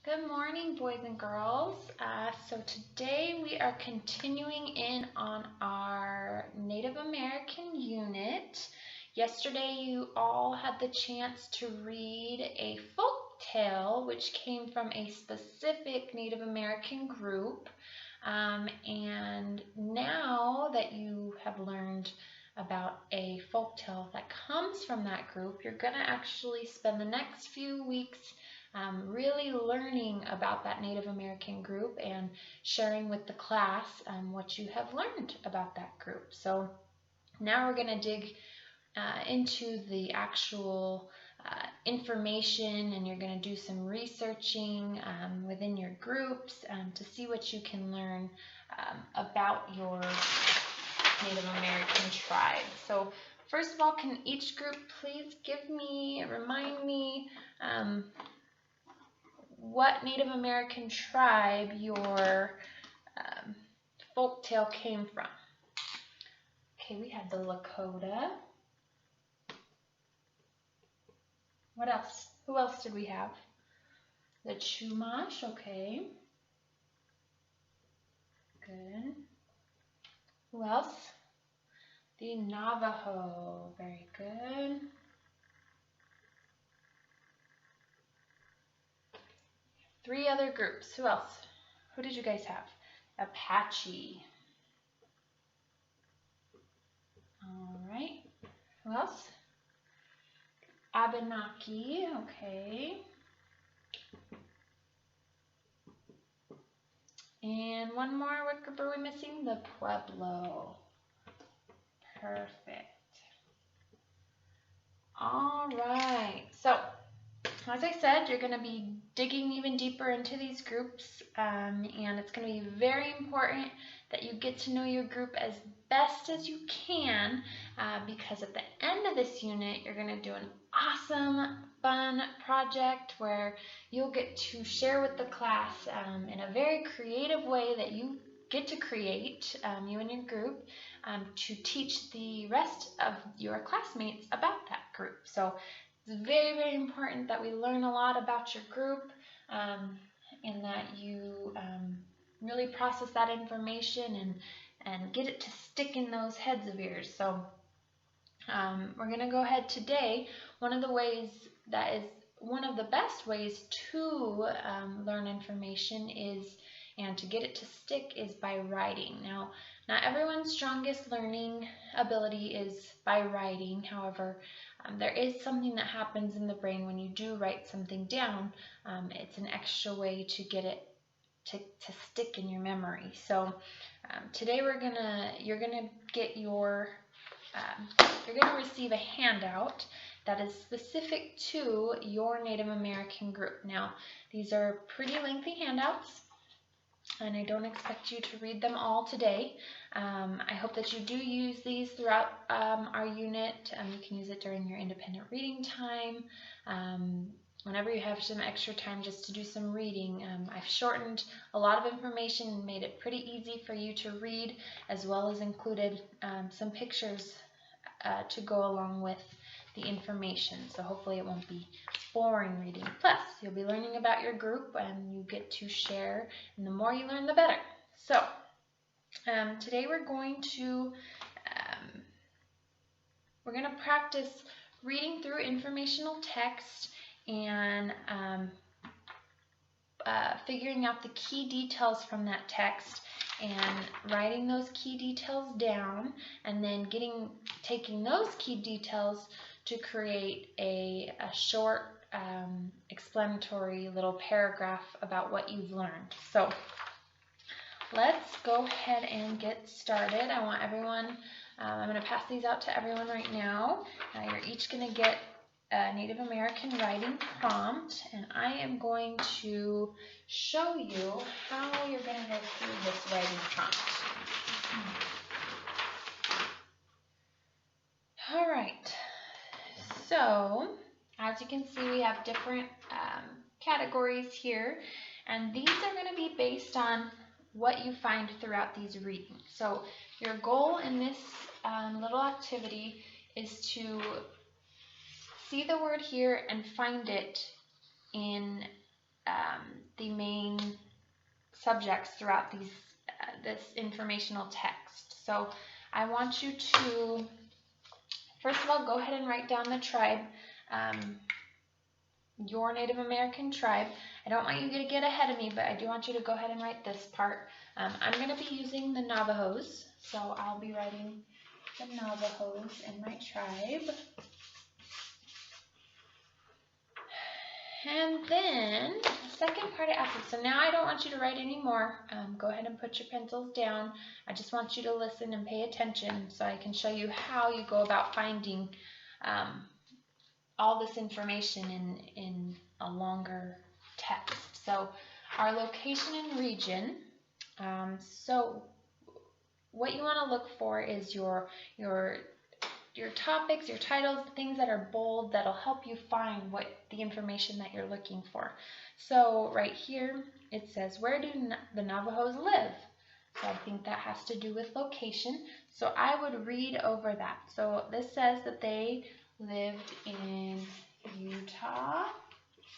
Good morning, boys and girls. So today we are continuing in on our Native American unit. Yesterday you all had the chance to read a folk tale which came from a specific Native American group. And now that you have learned about a folk tale that comes from that group, you're going to actually spend the next few weeks really learning about that Native American group and sharing with the class what you have learned about that group. So now we're going to dig into the actual information, and you're going to do some researching within your groups to see what you can learn about your Native American tribe. So first of all, can each group please remind me what Native American tribe your folk tale came from? Okay, we had the Lakota. What else? Who else did we have? The Chumash, okay. Good. Who else? The Navajo, very good. Three other groups. Who else? Who did you guys have? Apache. All right. Who else? Abenaki, okay. And one more, what group are we missing? The Pueblo. Perfect. All right. So, as I said, you're going to be digging even deeper into these groups, and it's going to be very important that you get to know your group as best as you can, because at the end of this unit, you're going to do an awesome, fun project where you'll get to share with the class in a very creative way that you get to create, you and your group, to teach the rest of your classmates about that group. So it's very, very important that we learn a lot about your group and that you really process that information and get it to stick in those heads of yours. So we're going to go ahead today. One of the ways that is one of the best ways to learn information and to get it to stick is by writing. Now, not everyone's strongest learning ability is by writing. However, there is something that happens in the brain when you do write something down. It's an extra way to get it to stick in your memory. So today you're gonna receive a handout that is specific to your Native American group. Now, these are pretty lengthy handouts, and I don't expect you to read them all today. I hope that you do use these throughout our unit. You can use it during your independent reading time. Whenever you have some extra time just to do some reading. I've shortened a lot of information and made it pretty easy for you to read, as well as included some pictures to go along with the information. So hopefully it won't be boring reading. Plus, you'll be learning about your group and you get to share, and the more you learn, the better. So today we're going to practice reading through informational text and figuring out the key details from that text and writing those key details down, and then taking those key details to create a short explanatory little paragraph about what you've learned. So let's go ahead and get started. I want everyone, I'm going to pass these out to everyone right now. You're each going to get a Native American writing prompt, and I am going to show you how you're going to go through this writing prompt. All right, so as you can see, we have different categories here, and these are going to be based on what you find throughout these readings. So your goal in this little activity is to see the word here and find it in the be main subjects throughout this informational text. So I want you to, first of all, go ahead and write down the tribe, your Native American tribe. I don't want you to get ahead of me, but I do want you to go ahead and write this part. I'm going to be using the Navajos, so I'll be writing the Navajos in my tribe. And then the second part I asked, so now I don't want you to write anymore. Go ahead and put your pencils down. I just want you to listen and pay attention so I can show you how you go about finding all this information in a longer text. So our location and region. So what you want to look for is your topics, your titles, things that are bold that'll help you find what the information that you're looking for. So right here it says, where do the Navajos live? So I think that has to do with location. So I would read over that. So this says that they lived in Utah,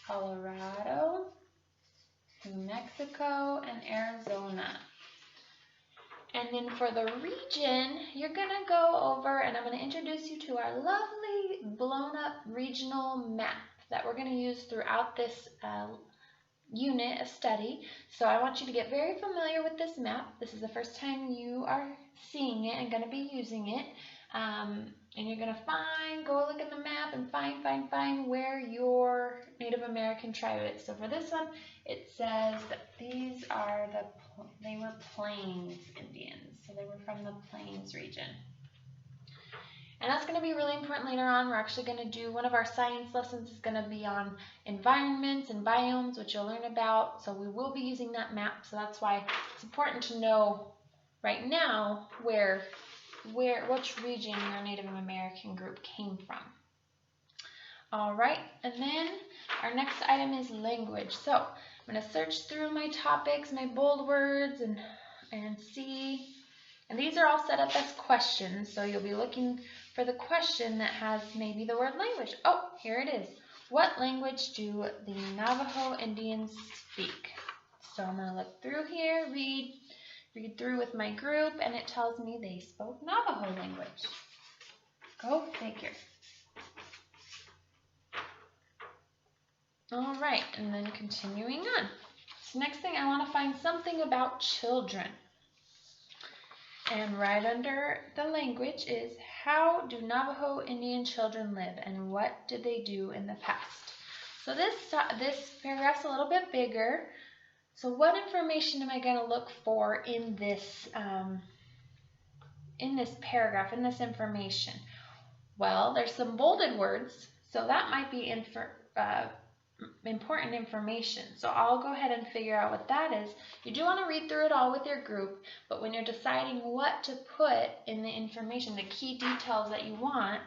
Colorado, New Mexico, and Arizona. And then for the region, you're going to go over, and I'm going to introduce you to our lovely blown up regional map that we're going to use throughout this unit of study. So I want you to get very familiar with this map. This is the first time you are seeing it and going to be using it. And you're going to go look at the map and find where your Native American tribe is. So for this one, it says that these are they were Plains Indians. So they were from the Plains region. And that's going to be really important later on. We're actually going to do, one of our science lessons is going to be on environments and biomes, which you'll learn about. So we will be using that map. So that's why it's important to know right now which region your Native American group came from. All right, and then our next item is language. So I'm going to search through my topics, my bold words, and see. And these are all set up as questions, so you'll be looking for the question that has maybe the word language. Oh, here it is. What language do the Navajo Indians speak? So I'm going to look through here, read through with my group, and it tells me they spoke Navajo language. Go figure. All right, and then continuing on. So next thing, I want to find something about children. And right under the language is, how do Navajo Indian children live, and what did they do in the past? So this paragraph's a little bit bigger. So what information am I going to look for in this paragraph, in this information? Well, there's some bolded words, so that might be important information. So I'll go ahead and figure out what that is. You do want to read through it all with your group, but when you're deciding what to put in the information, the key details that you want,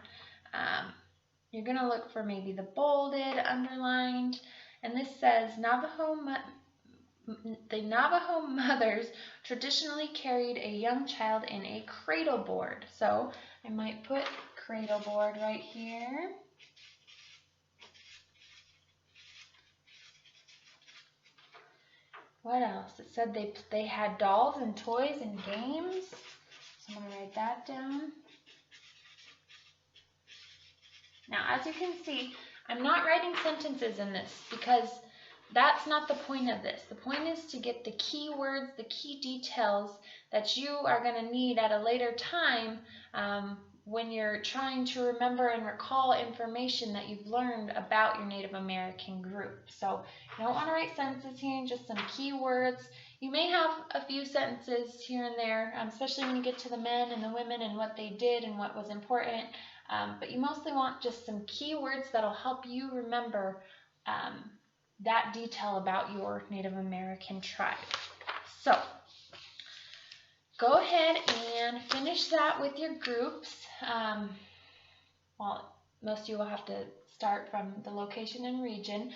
you're going to look for maybe the bolded, underlined, and this says the Navajo mothers traditionally carried a young child in a cradle board. So I might put cradle board right here. What else? It said they had dolls and toys and games. So I'm going to write that down. Now, as you can see, I'm not writing sentences in this because that's not the point of this. The point is to get the key words, the key details that you are going to need at a later time when you're trying to remember and recall information that you've learned about your Native American group. So you don't want to write sentences here, just some key words. You may have a few sentences here and there, especially when you get to the men and the women and what they did and what was important. But you mostly want just some key words that'll help you remember that detail about your Native American tribe. So go ahead and finish that with your groups. Well, most of you will have to start from the location and region.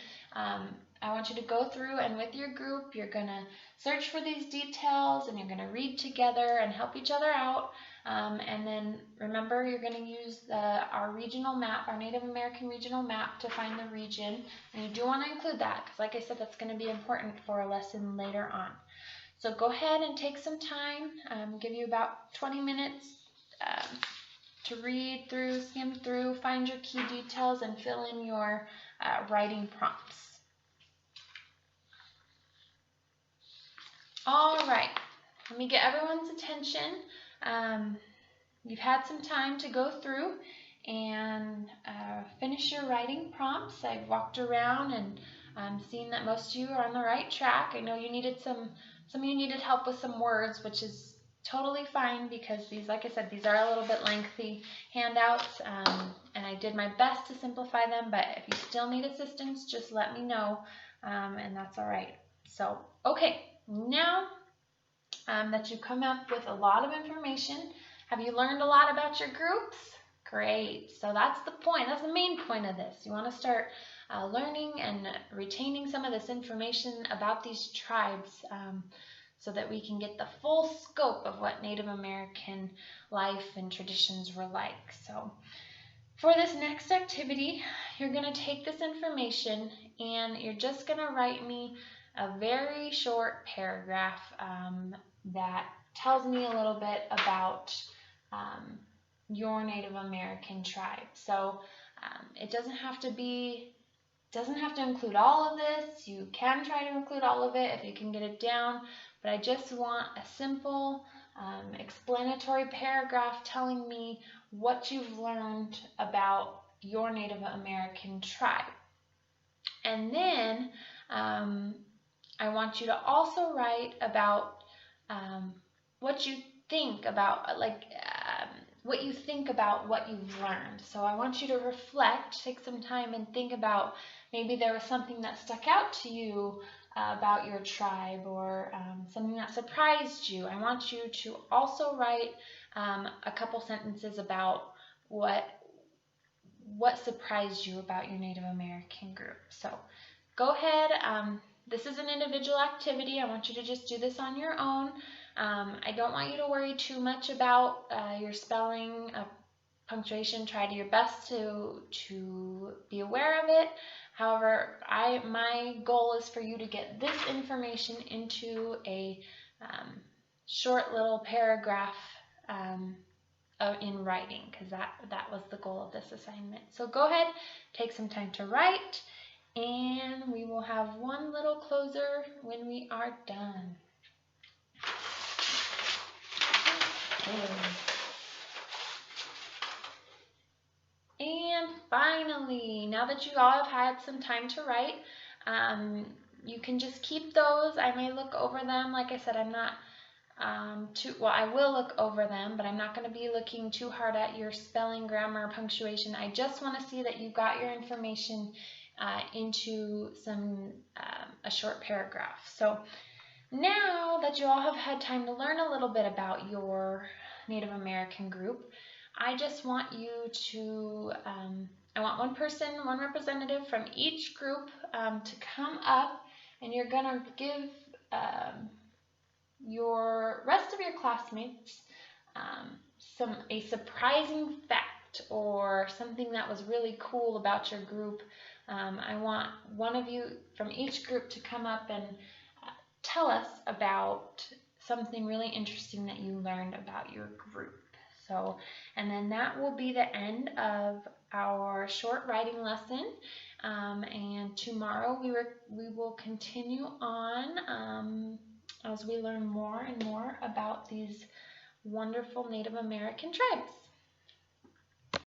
I want you to go through and with your group, you're going to search for these details and you're going to read together and help each other out. And then remember, you're going to use our regional map, our Native American regional map, to find the region. And you do want to include that because, like I said, that's going to be important for a lesson later on. So go ahead and take some time, give you about 20 minutes to read through, skim through, find your key details, and fill in your writing prompts. All right, let me get everyone's attention. You've had some time to go through and finish your writing prompts. I've walked around and seen that most of you are on the right track. I know you needed some of you needed help with some words, which is totally fine because these, like I said, these are a little bit lengthy handouts, and I did my best to simplify them, but if you still need assistance, just let me know, and that's all right. So, okay, now that you've come up with a lot of information, have you learned a lot about your groups? Great. So that's the point. That's the main point of this. You want to start learning and retaining some of this information about these tribes so that we can get the full scope of what Native American life and traditions were like. So for this next activity, you're going to take this information and you're just going to write me a very short paragraph that tells me a little bit about your Native American tribe. So it doesn't have to include all of this. You can try to include all of it if you can get it down, but I just want a simple explanatory paragraph telling me what you've learned about your Native American tribe. And then I want you to also write about what you think about, what you think about what you've learned. So I want you to reflect, take some time and think about maybe there was something that stuck out to you about your tribe, or something that surprised you. I want you to also write a couple sentences about what surprised you about your Native American group. So go ahead. This is an individual activity. I want you to just do this on your own. I don't want you to worry too much about your spelling, punctuation. Try to your best to be aware of it. However, my goal is for you to get this information into a short little paragraph in writing, because that was the goal of this assignment. So go ahead, take some time to write, and we will have one little closer when we are done. And finally, now that you all have had some time to write, you can just keep those. I may look over them. Like I said, I'm not I will look over them, but I'm not going to be looking too hard at your spelling, grammar, punctuation. I just want to see that you got your information into a short paragraph. So now that you all have had time to learn a little bit about your Native American group, I just want you to, I want one person, one representative from each group to come up, and you're going to give your rest of your classmates a surprising fact or something that was really cool about your group. I want one of you from each group to come up and tell us about something really interesting that you learned about your group. So, and then that will be the end of our short writing lesson. And tomorrow we will continue on as we learn more and more about these wonderful Native American tribes.